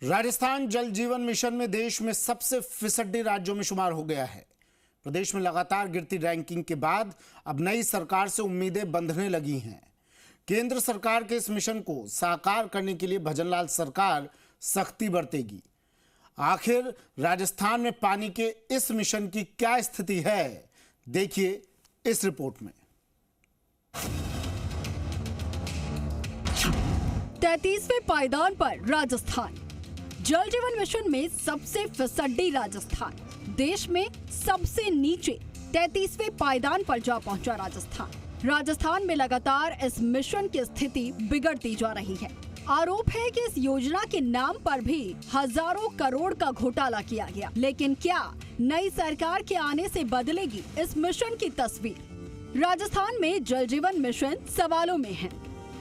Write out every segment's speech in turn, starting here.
राजस्थान जल जीवन मिशन में देश में सबसे फिसड्डी राज्यों में शुमार हो गया है। प्रदेश में लगातार गिरती रैंकिंग के बाद अब नई सरकार से उम्मीदें बंधने लगी हैं। केंद्र सरकार के इस मिशन को साकार करने के लिए भजनलाल सरकार सख्ती बरतेगी। आखिर राजस्थान में पानी के इस मिशन की क्या स्थिति है, देखिए इस रिपोर्ट में। 33वें पायदान पर राजस्थान। जल जीवन मिशन में सबसे फिसड्डी राजस्थान। देश में सबसे नीचे 33वें पायदान पर जा पहुंचा राजस्थान में लगातार इस मिशन की स्थिति बिगड़ती जा रही है। आरोप है कि इस योजना के नाम पर भी हजारों करोड़ का घोटाला किया गया। लेकिन क्या नई सरकार के आने से बदलेगी इस मिशन की तस्वीर? राजस्थान में जल जीवन मिशन सवालों में है,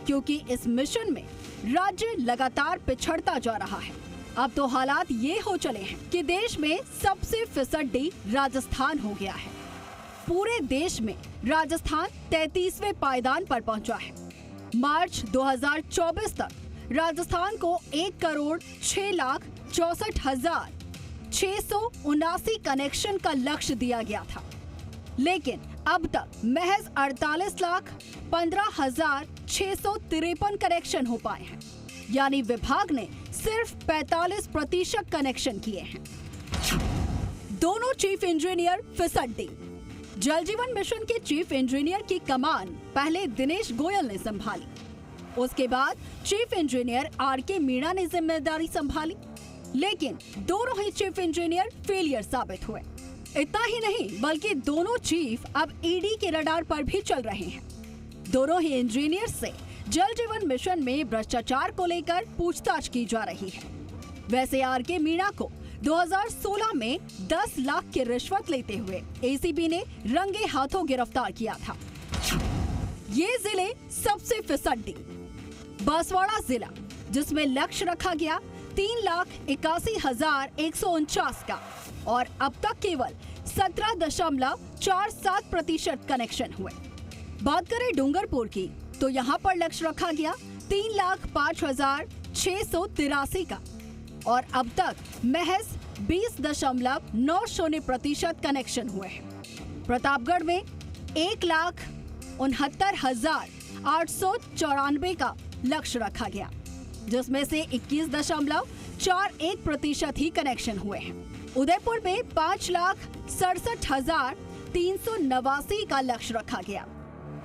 क्योंकि इस मिशन में राज्य लगातार पिछड़ता जा रहा है। अब तो हालात ये हो चले हैं कि देश में सबसे फिसड्डी राजस्थान हो गया है। पूरे देश में राजस्थान 33वें पायदान पर पहुंचा है। मार्च 2024 तक राजस्थान को 1,06,64,679 कनेक्शन का लक्ष्य दिया गया था, लेकिन अब तक महज 48,15,653 कनेक्शन हो पाए हैं। यानी विभाग ने सिर्फ 45% कनेक्शन किए हैं। दोनों चीफ इंजीनियर फिसड्डी। जल जीवन मिशन के चीफ इंजीनियर की कमान पहले दिनेश गोयल ने संभाली, उसके बाद चीफ इंजीनियर आर.के. मीणा ने जिम्मेदारी संभाली, लेकिन दोनों ही चीफ इंजीनियर फेलियर साबित हुए। इतना ही नहीं, बल्कि दोनों चीफ अब ईडी के रडार पर भी चल रहे हैं। दोनों ही इंजीनियर से जल जीवन मिशन में भ्रष्टाचार को लेकर पूछताछ की जा रही है। वैसे आर.के. मीणा को 2016 में 10 लाख की रिश्वत लेते हुए एसीबी ने रंगे हाथों गिरफ्तार किया था। ये जिले सबसे फिसड्डी। बांसवाड़ा जिला, जिसमें लक्ष्य रखा गया 3,81,149 का, और अब तक केवल 17.47% कनेक्शन हुए। बात करें डूंगरपुर की, तो यहाँ पर लक्ष्य रखा गया 3,05,683 का, और अब तक महज 20.90% कनेक्शन हुए हैं। प्रतापगढ़ में 1,69,894 का लक्ष्य रखा गया, जिसमें से 21.41% ही कनेक्शन हुए हैं। उदयपुर में 5,67,389 का लक्ष्य रखा गया,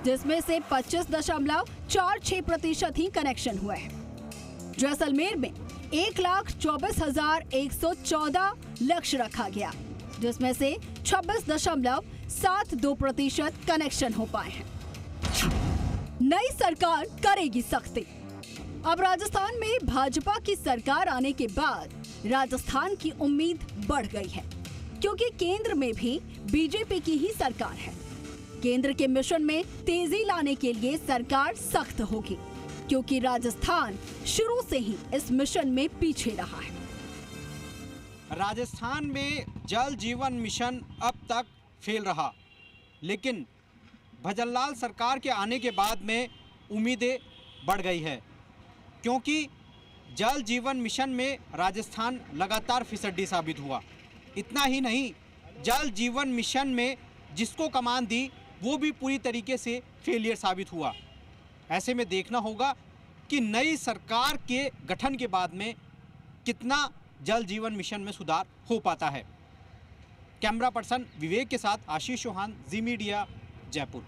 जिसमें से 25.46% ही कनेक्शन हुए हैं। जैसलमेर में 1,24,114 लक्ष्य रखा गया, जिसमें से 26.72% कनेक्शन हो पाए हैं। नई सरकार करेगी सख्ती। अब राजस्थान में भाजपा की सरकार आने के बाद राजस्थान की उम्मीद बढ़ गई है, क्योंकि केंद्र में भी बीजेपी की ही सरकार है। केंद्र के मिशन में तेजी लाने के लिए सरकार सख्त होगी, क्योंकि राजस्थान शुरू से ही इस मिशन में पीछे रहा है। राजस्थान में जल जीवन मिशन अब तक फेल रहा, लेकिन भजनलाल सरकार के आने के बाद में उम्मीदें बढ़ गई है, क्योंकि जल जीवन मिशन में राजस्थान लगातार फिसड्डी साबित हुआ। इतना ही नहीं, जल जीवन मिशन में जिसको कमान दी वो भी पूरी तरीके से फेलियर साबित हुआ। ऐसे में देखना होगा कि नई सरकार के गठन के बाद में कितना जल जीवन मिशन में सुधार हो पाता है। कैमरा पर्सन विवेक के साथ आशीष चौहान, जी मीडिया, जयपुर।